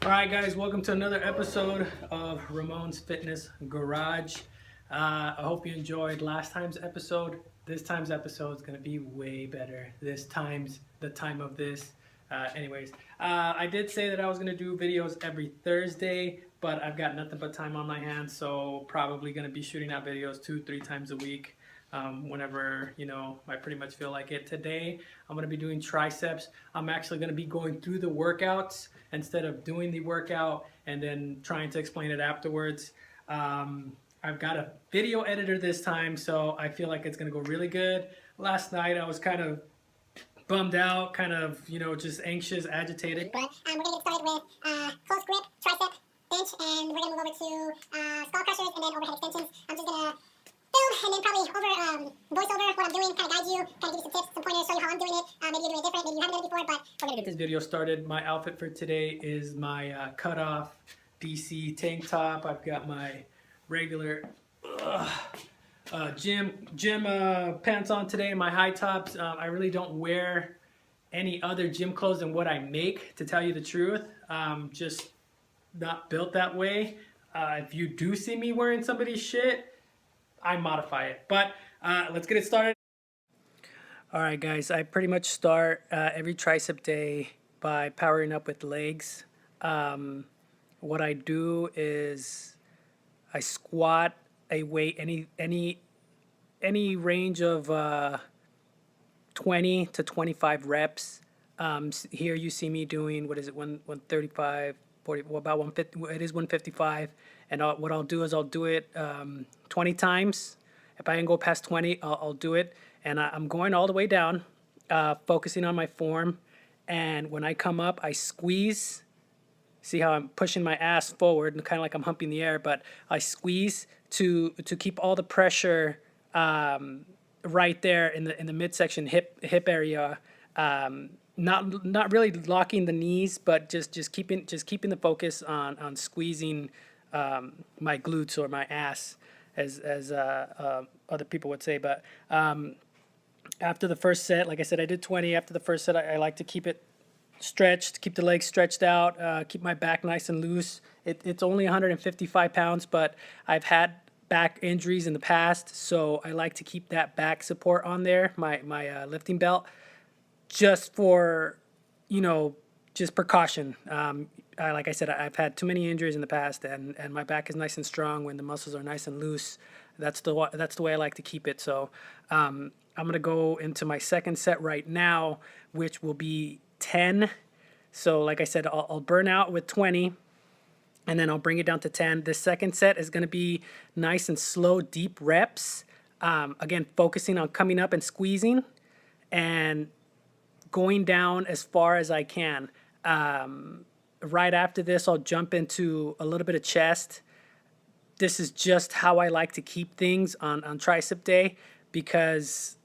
Alright guys, welcome to another episode of Ramon's Fitness Garage. I hope you enjoyed last time's episode. This time's episode is going to be way better. This time's the time of this. I did say that I was going to do videos every Thursday, but I've got nothing but time on my hands, so probably going to be shooting out videos 2-3 times a week. Whenever I pretty much feel like it. Today I'm going to be doing triceps. I'm actually going to be going through the workouts instead of doing the workout and then trying to explain it afterwards. I've got a video editor this time, so I feel like it's going to go really good. Last night I was kind of bummed out, kind of just anxious, agitated. But we're going to get started with close grip, tricep, bench, and we're going to move over to skull crushers and then overhead extensions. I'm just going to film and then probably voice over what I'm doing, kind of guide you, kind of give you some tips, some pointers, show you how I'm doing it. Maybe you're doing it different, maybe you haven't done it before, but we're going to get this video started. My outfit for today is my cutoff DC tank top. I've got my regular gym pants on today, my high tops. I really don't wear any other gym clothes than what I make, to tell you the truth. Just not built that way. If you do see me wearing somebody's shit, I modify it. But let's get it started. All right, guys, I pretty much start every tricep day by powering up with legs. What I do is I squat a weight, any range of 20 to 25 reps. Here you see me doing, what is it, 135, 40, well, about 150, it is 155. And what I'll do is I'll do it 20 times. If I can go past 20, I'll do it. And I'm going all the way down, focusing on my form. And when I come up, I squeeze. See how I'm pushing my ass forward, kind of like I'm humping the air, but I squeeze to keep all the pressure right there in the midsection hip area. Not really locking the knees, but just keeping the focus on squeezing my glutes or my ass, as other people would say. But after the first set, like I said, I did 20. After the first set, I like to keep it stretched, keep the legs stretched out, keep my back nice and loose. It's only 155 pounds, but I've had back injuries in the past, so I like to keep that back support on there, my lifting belt, just for, just precaution. Like I said, I've had too many injuries in the past, and my back is nice and strong when the muscles are nice and loose. That's the way I like to keep it. So I'm going to go into my second set right now, which will be 10. So like I said, I'll burn out with 20, and then I'll bring it down to 10. The second set is going to be nice and slow, deep reps. Again, focusing on coming up and squeezing and going down as far as I can. Right after this, I'll jump into a little bit of chest. This is just how I like to keep things on tricep day, because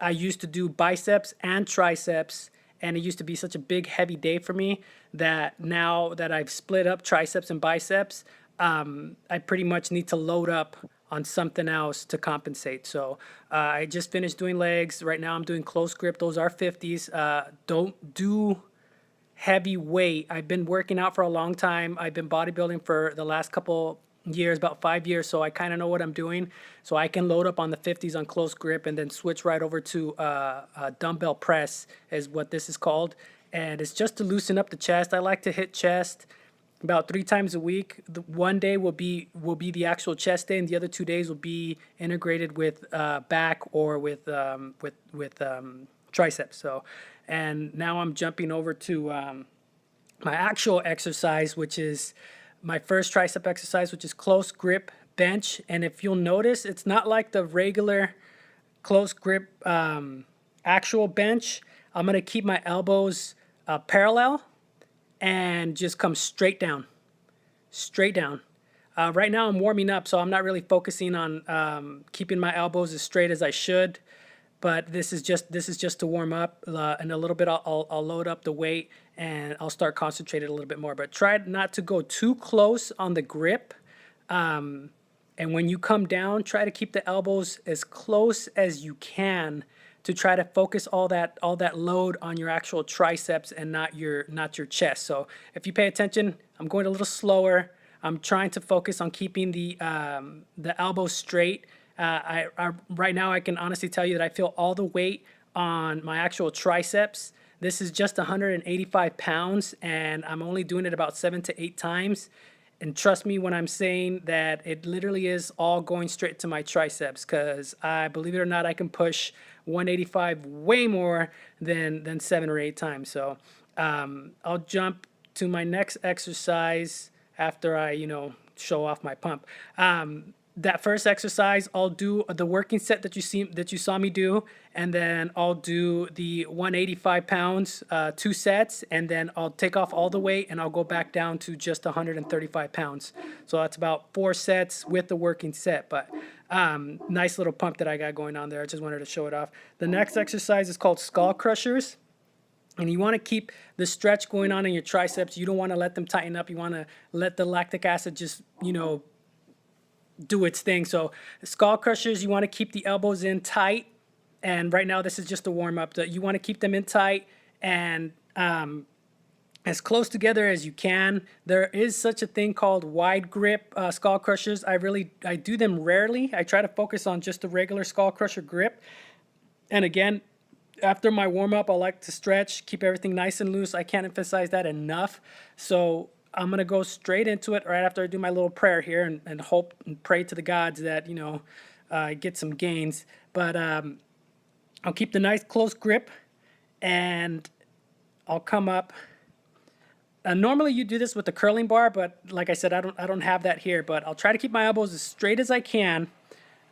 I used to do biceps and triceps, and it used to be such a big, heavy day for me that now that I've split up triceps and biceps, I pretty much need to load up on something else to compensate. So I just finished doing legs. Right now I'm doing close grip. Those are 50s. Don't do heavy weight. I've been working out for a long time. I've been bodybuilding for the last couple years, about 5 years, so I kind of know what I'm doing. So I can load up on the 50s on close grip and then switch right over to dumbbell press, is what this is called. And it's just to loosen up the chest. I like to hit chest about 3 times a week. One day will be the actual chest day, and the other 2 days will be integrated with back or with triceps. So, and now I'm jumping over to my actual exercise, which is my first tricep exercise, which is close grip bench. And if you'll notice, it's not like the regular close grip actual bench. I'm going to keep my elbows parallel and just come straight down. Right now I'm warming up, so I'm not really focusing on keeping my elbows as straight as I should. But this is just to warm up, and a little bit I'll load up the weight, and I'll start concentrating a little bit more. But try not to go too close on the grip. And when you come down, try to keep the elbows as close as you can to try to focus all that load on your actual triceps and not your chest. So if you pay attention, I'm going a little slower. I'm trying to focus on keeping the elbow straight. Right now I can honestly tell you that I feel all the weight on my actual triceps. This is just 185 pounds, and I'm only doing it about 7 to 8 times. And trust me when I'm saying that it literally is all going straight to my triceps, because I believe it or not, I can push 185 way more than 7 or 8 times. So I'll jump to my next exercise after I, show off my pump. That first exercise, I'll do the working set that you saw me do, and then I'll do the 185 pounds, 2 sets, and then I'll take off all the weight and I'll go back down to just 135 pounds. So that's about 4 sets with the working set. But nice little pump that I got going on there. I just wanted to show it off. The next exercise is called skull crushers. And you want to keep the stretch going on in your triceps. You don't want to let them tighten up. You want to let the lactic acid just, do its thing. So skull crushers, you want to keep the elbows in tight. And right now, this is just a warm up. You want to keep them in tight and as close together as you can. There is such a thing called wide grip skull crushers. I do them rarely. I try to focus on just the regular skull crusher grip. And again, after my warm up, I like to stretch, keep everything nice and loose. I can't emphasize that enough. So I'm going to go straight into it right after I do my little prayer here and hope and pray to the gods that, I get some gains. But I'll keep the nice close grip and I'll come up. Normally you do this with the curling bar, but like I said, I don't have that here. But I'll try to keep my elbows as straight as I can.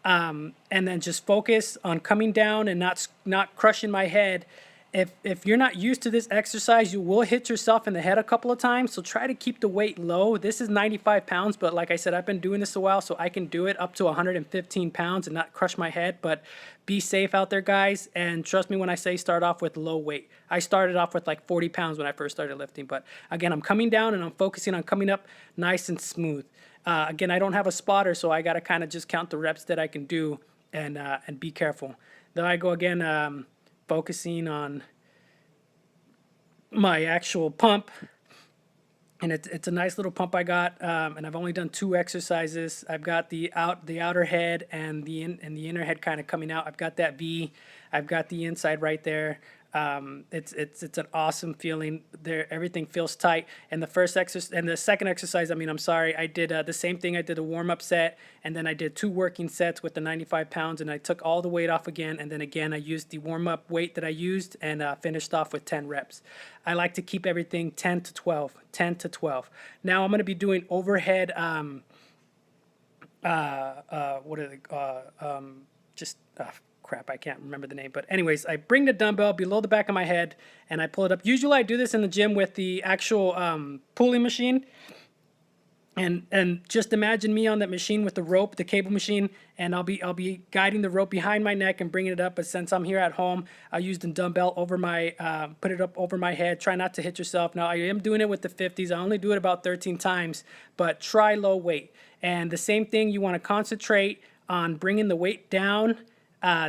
And then just focus on coming down and not crushing my head. If you're not used to this exercise, you will hit yourself in the head a couple of times. So try to keep the weight low. This is 95 pounds, but like I said, I've been doing this a while, so I can do it up to 115 pounds and not crush my head. But be safe out there, guys. And trust me when I say start off with low weight. I started off with like 40 pounds when I first started lifting. But again, I'm coming down and I'm focusing on coming up nice and smooth. Again, I don't have a spotter, so I got to kind of just count the reps that I can do and be careful. Then I go again, focusing on my actual pump, and it's a nice little pump I got, and I've only done 2 exercises. I've got the outer head and the inner head kind of coming out. I've got that V. I've got the inside right there. It's an awesome feeling there. Everything feels tight. And the first exercise and the second exercise, I did the same thing. I did a warm-up set, and then I did 2 working sets with the 95 pounds, and I took all the weight off again, and then again I used the warm-up weight that I used and finished off with 10 reps. I like to keep everything 10 to 12. Now I'm going to be doing overhead crap, I can't remember the name. But anyways, I bring the dumbbell below the back of my head and I pull it up. Usually I do this in the gym with the actual pulling machine. And just imagine me on that machine with the rope, the cable machine, and I'll be guiding the rope behind my neck and bringing it up. But since I'm here at home, I use the dumbbell over my, put it up over my head. Try not to hit yourself. Now I am doing it with the 50s. I only do it about 13 times, but try low weight. And the same thing, you want to concentrate on bringing the weight down.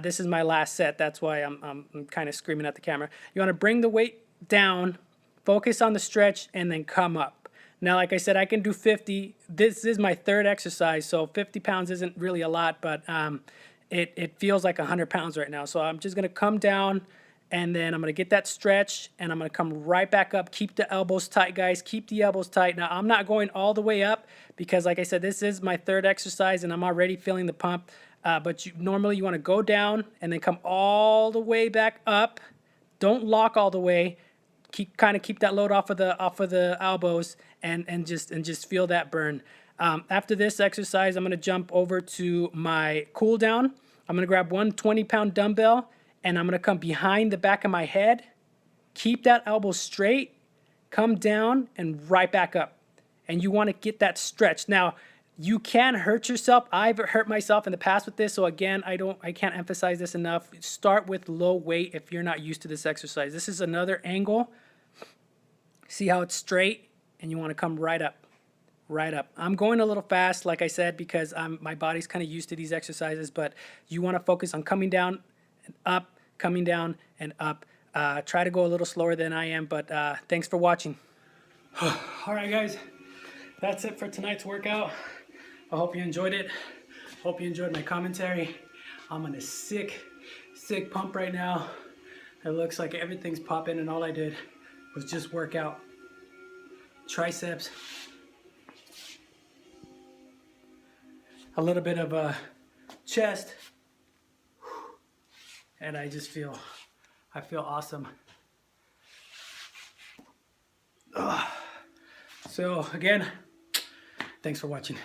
This is my last set. That's why I'm kind of screaming at the camera. You want to bring the weight down, focus on the stretch, and then come up. Now, like I said, I can do 50. This is my 3rd exercise, so 50 pounds isn't really a lot, but it feels like 100 pounds right now. So I'm just going to come down, and then I'm going to get that stretch, and I'm going to come right back up. Keep the elbows tight, guys. Keep the elbows tight. Now, I'm not going all the way up because, like I said, this is my 3rd exercise, and I'm already feeling the pump. But normally you want to go down and then come all the way back up. Don't lock all the way. Keep that load off of the elbows and just feel that burn. After this exercise, I'm going to jump over to my cool down. I'm going to grab one 20-pound dumbbell and I'm going to come behind the back of my head. Keep that elbow straight. Come down and right back up. And you want to get that stretch. Now, you can hurt yourself. I've hurt myself in the past with this. So again, I can't emphasize this enough. Start with low weight if you're not used to this exercise. This is another angle. See how it's straight? And you want to come right up. Right up. I'm going a little fast, like I said, because my body's kind of used to these exercises, but you want to focus on coming down and up, coming down and up. Try to go a little slower than I am, but thanks for watching. All right, guys, that's it for tonight's workout. I hope you enjoyed it. Hope you enjoyed my commentary. I'm on a sick pump right now. It looks like everything's popping, and all I did was just work out triceps, a little bit of chest, and I feel awesome. So again, thanks for watching.